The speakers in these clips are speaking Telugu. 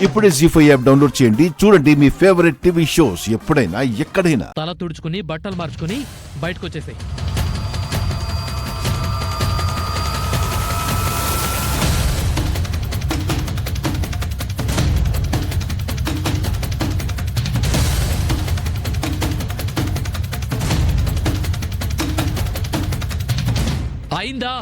ఇప్పుడే జీ5 యాప్ డౌన్లోడ్ చేయండి. చూడండి మీ ఫేవరెట్ టీవీ షోస్ ఎప్పుడైనా ఎక్కడైనా. తల తుడుచుకుని బట్టలు మార్చుకుని బయటకు వచ్చేసాయి. అయిందా?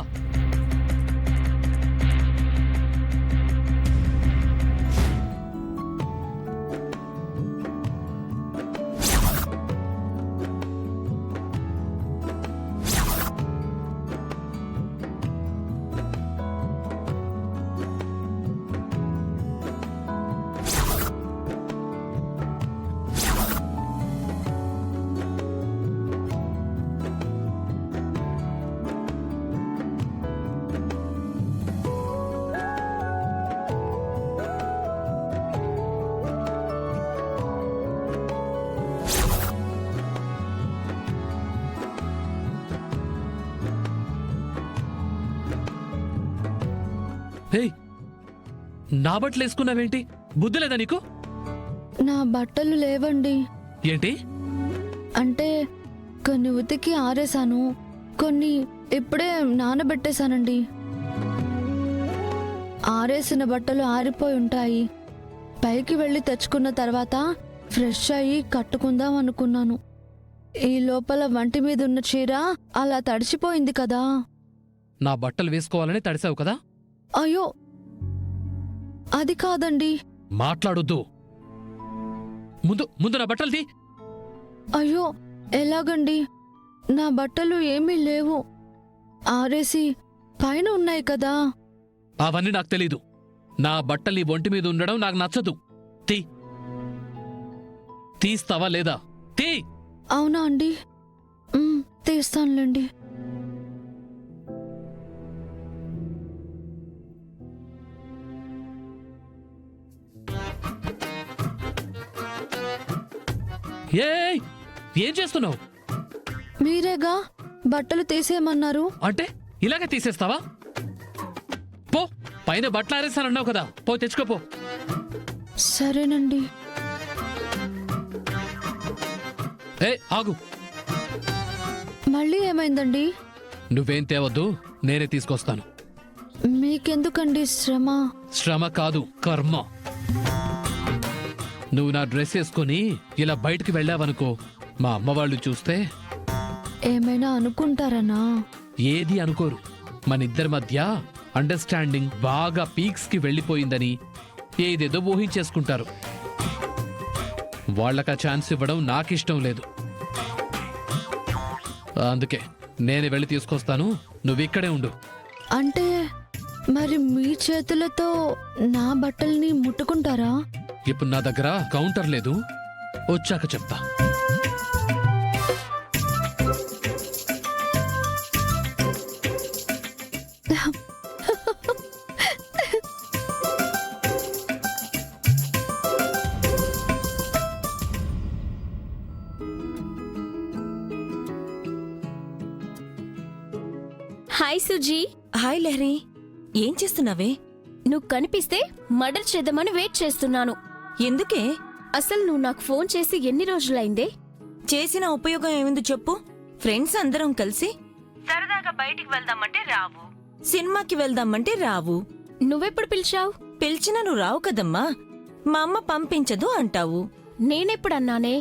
హే, నా బట్టలు వేసుకున్నావేంటి? బుద్ధి లేదా నీకు? నా బట్టలు లేవండి. ఏంటి అంటే కొన్ని ఉతికి ఆరేశాను, కొన్ని ఇప్పుడే నానబెట్టేశానండి. ఆరేసిన బట్టలు ఆరిపోయి ఉంటాయి. పైకి వెళ్ళి తెచ్చుకున్న తర్వాత ఫ్రెష్ అయ్యి కట్టుకుందాం అనుకున్నాను. ఈ లోపల వంటి మీద ఉన్న చీర అలా తడిచిపోయింది కదా. నా బట్టలు వేసుకోవాలని తడిసావు కదా? అయ్యో, అది కాదండి. మాట్లాడొద్దు. ముందు ముందు నా బట్టలు తీ. అయ్యో, ఎలాగండి? నా బట్టలు ఏమీ లేవు. ఆరేసి పైన ఉన్నాయి కదా. అవన్నీ నాకు తెలీదు. నా బట్టలు ఈ ఒంటి మీద ఉండడం నాకు నచ్చదు. తీ. తీస్తావా లేదా? తీ. అవునా అండి? తీస్తానులేండి. ఏయ్, ఏం చేస్తున్నావు? మీరేగా బట్టలు తీసేయమన్నారు. అంటే ఇలాగే తీసేస్తావా? పో, పైన బట్టలు ఆరేస్తానన్నావు కదా, పో తెచ్చుకోపో. సరేనండి. ఏ ఆగు. మళ్ళీ ఏమైందండి? నువ్వేం తేవద్దు, నేనే తీసుకొస్తాను. మీకెందుకండి శ్రమ? శ్రమ కాదు, కర్మ. నువ్వు నా డ్రెస్ వేసుకుని ఇలా బయటికి వెళ్ళావనుకో, మా అమ్మ వాళ్ళు చూస్తే ఏమైనా అనుకుంటారనా? ఏది అనుకోరు. మనిద్దరి మధ్య అండర్స్టాండింగ్ బాగా పీక్స్ కి వెళ్ళిపోయిందని ఏదేదో ఊహించేసుకుంటారు. వాళ్ళకా ఛాన్స్ ఇవ్వడం నాకిష్టం లేదు. అందుకే నేనే వెళ్ళి తీసుకొస్తాను, నువ్విక్కడే ఉండు. అంటే మరి మీ చేతులతో నా బట్టల్ని ముట్టుకుంటారా? ఇప్పుడు నా దగ్గర కౌంటర్ లేదు, వచ్చాక చెప్తా. హాయ్ సుజీ. హాయ్ లహరి, ఏం చేస్తున్నావే? నువ్వు కనిపిస్తే మర్డర్ చేద్దామని వెయిట్ చేస్తున్నాను. ఎందుకే? అసలు నువ్వు నాకు ఫోన్ చేసి ఎన్ని రోజులైందే? చేసిన ఉపయోగం ఏముంది చెప్పు? ఫ్రెండ్స్ అందరం కలిసి సరదాగా బయటికి వెళ్దామంటే రావు, సినిమాకి వెళ్దామంటే రావు. నువ్వెప్పుడు పిలిచావు? పిలిచినా నువ్వు రావు కదమ్మా. మా అమ్మ పంపించదు అంటావు. నేనెప్పుడన్నానే?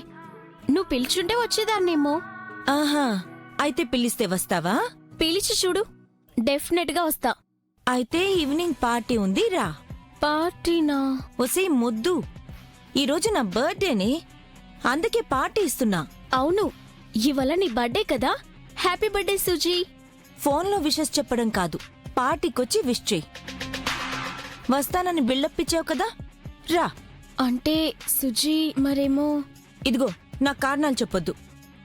నువ్వు పిలిచుంటే వచ్చేదాన్నేమో. ఆహా, అయితే పిలిస్తే వస్తావా? పిలిచి చూడు, డెఫినెట్ గా వస్తా. అయితే ఈవినింగ్ పార్టీ ఉంది, రా. పార్టీనా? ఒసే ముద్దు, ఈరోజు నా బర్త్డేనే, అందుకే పార్టీ ఇస్తున్నా. అవును, ఇవాళ నీ బర్త్డే కదా. Happy birthday Suji. ఫోన్లో విషెస్ చెప్పడం కాదు, పార్టీకొచ్చి విష్ చెయ్యి. వస్తానని బిల్డప్ ఇచ్చావు కదా, రా. అంటే సుజీ మరేమో. ఇదిగో, నా కారణాలు చెప్పొద్దు.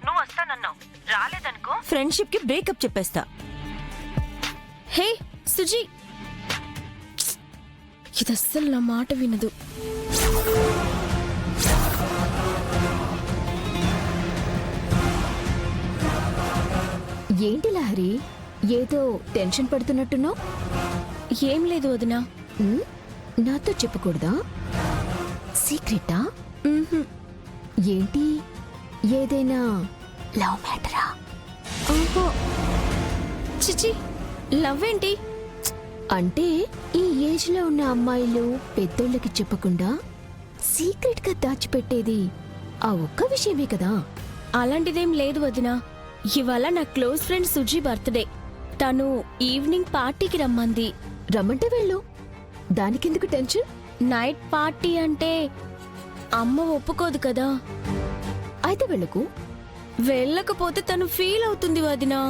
నువ్వు వస్తానన్నావు, రాలేదనుకో ఫ్రెండ్షిప్ కి బ్రేకప్ చెప్పేస్తా. హే సుజీ, ఇదస్సలు నా మాట వినదు. ఏంటి లహరి, ఏదో టెన్షన్ పడుతున్నట్టున్నావు? ఏం లేదు వదినా. నాతో చెప్పకూడదా? సీక్రెటా? మ్మ్హ్మ్. ఏంటి, ఏదైనా లవ్ మ్యాటరా? ఓహో చిచి లవ్ ఏంటి? అంటే ఈ ఏజ్ లో ఉన్న అమ్మాయిలు పెద్దోళ్ళకి చెప్పకుండా సీక్రెట్ గా దాచిపెట్టేది ఆ ఒక్క విషయమే కదా. అలాంటిదేం లేదు వదినా. ఇవాళ నా క్లోజ్ ఫ్రెండ్ సుజీ బర్త్డే. తను ఈవినింగ్ పార్టీకి రమ్మంది. రమ్మంటే వెళ్ళు, దానికెందుకు టెన్షన్? నైట్ పార్టీ అంటే అమ్మ ఒప్పుకోదు కదా. అయితే వెళ్ళకు. వెళ్ళకపోతే తను ఫీల్ అవుతుంది వదినా.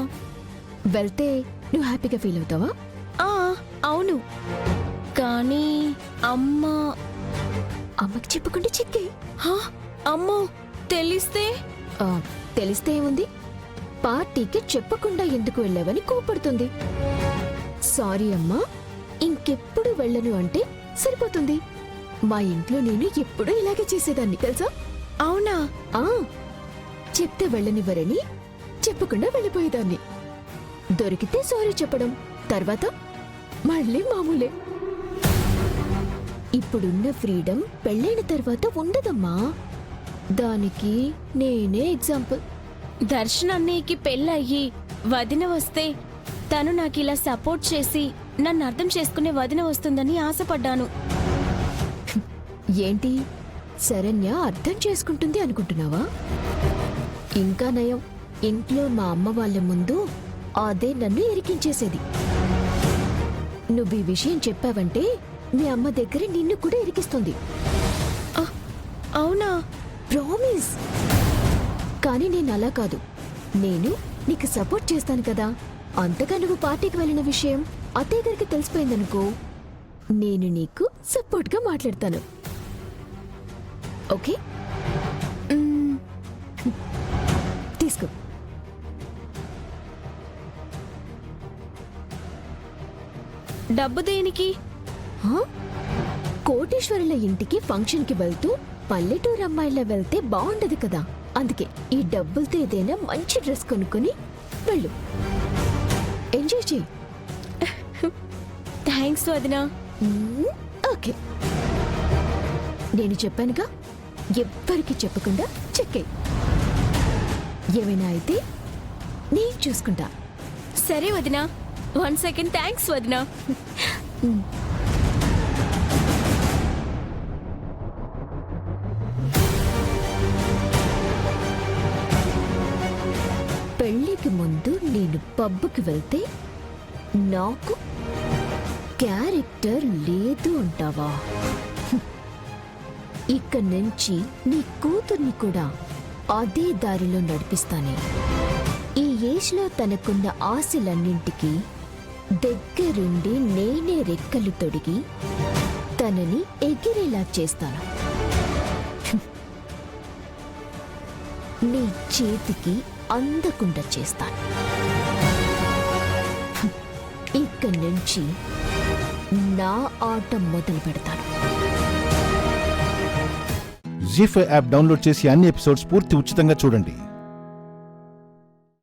వెళ్తే నువ్వు హ్యాపీగా ఫీల్ అవుతావా? ఆ అవును, కానీ అమ్మ అమ్మకి చెప్పకుండా చిక్కే. హా, అమ్మో తెలిస్తే? తెలిస్తే ఏముంది, పార్టీకి చెప్పకుండా ఎందుకు వెళ్ళావని కోపడుతుంది. సారీ అమ్మా, ఇంకెప్పుడు వెళ్ళను అంటే సరిపోతుంది. మా ఇంట్లో నేను ఎప్పుడూ ఇలాగే చేసేదాన్ని తెలుసా? అవునా? ఆ చెప్తే వెళ్ళనివ్వరని చెప్పకుండా వెళ్ళిపోయేదాన్ని. దొరికితే సారీ చెప్పడం, తర్వాత మళ్ళీ మామూలే. ఇప్పుడున్న ఫ్రీడమ్ పెళ్ళైన తర్వాత ఉండదమ్మా. దానికి నేనే ఎగ్జాంపుల్. దర్శన్ అన్నయ్యకి పెళ్ళయ్యి వదిన వస్తే తను నాకు ఇలా సపోర్ట్ చేసి నన్ను అర్థం చేసుకునే వదిన వస్తుందని ఆశపడ్డాను. ఏంటి, శరణ్య అర్థం చేసుకుంటుంది అనుకుంటున్నావా? ఇంకా నయం, ఇంట్లో మా అమ్మ వాళ్ళ ముందు అదే నన్ను ఇరికించేసేది. నువ్వు ఈ విషయం చెప్పావంటే మీ అమ్మ దగ్గర నిన్ను కూడా ఇరికిస్తుంది. అవునా? ప్రామిస్. కానీ నేను అలా కాదు, నేను నీకు సపోర్ట్ చేస్తాను కదా. అంతగా నువ్వు పార్టీకి వెళ్ళిన విషయం అత్తయ్య గారికి తెలిసిపోయిందనుకో, నేను నీకు సపోర్ట్గా మాట్లాడతాను. ఓకే? మ్మ్, తీసుకో. డబ్బు దేనికి? హా? కోటేశ్వరుల ఇంటికి ఫంక్షన్కి వెళ్తూ పల్లెటూరు అమ్మాయిలా వెళ్తే బాగుండదు కదా. అందుకే ఈ డబ్బులతో ఏదైనా మంచి డ్రెస్ కొనుక్కొని వెళ్ళు, ఎంజాయ్ చేయి. థ్యాంక్స్ వదినా. ఓకే, నేను చెప్పానుగా, ఎవ్వరికి చెప్పకుండా చెక్కే. ఏమైనా అయితే నేను చూసుకుంటా. సరే వదినా. 1 సెకండ్. థ్యాంక్స్ వదినా. పెళ్లికి ముందు నేను పబ్కి వెళ్తే నాకు క్యారెక్టర్ లేదు అంటావా? ఇక నుంచి నీ కూతుర్ని కూడా అదే దారిలో నడిపిస్తానే. ఈ ఏజ్లో తనకున్న ఆశలన్నింటికీ దగ్గరుండి నేనే రెక్కలు తొడిగి తనని ఎగిరేలా చేస్తాను. నీ చేతికి అందకుండా చేస్తాను. ఇక్కడి నుంచి నా ఆట మొదలు పెడతాను. జీ5 యాప్ డౌన్లోడ్ చేసి అన్ని ఎపిసోడ్స్ పూర్తి ఉచితంగా చూడండి.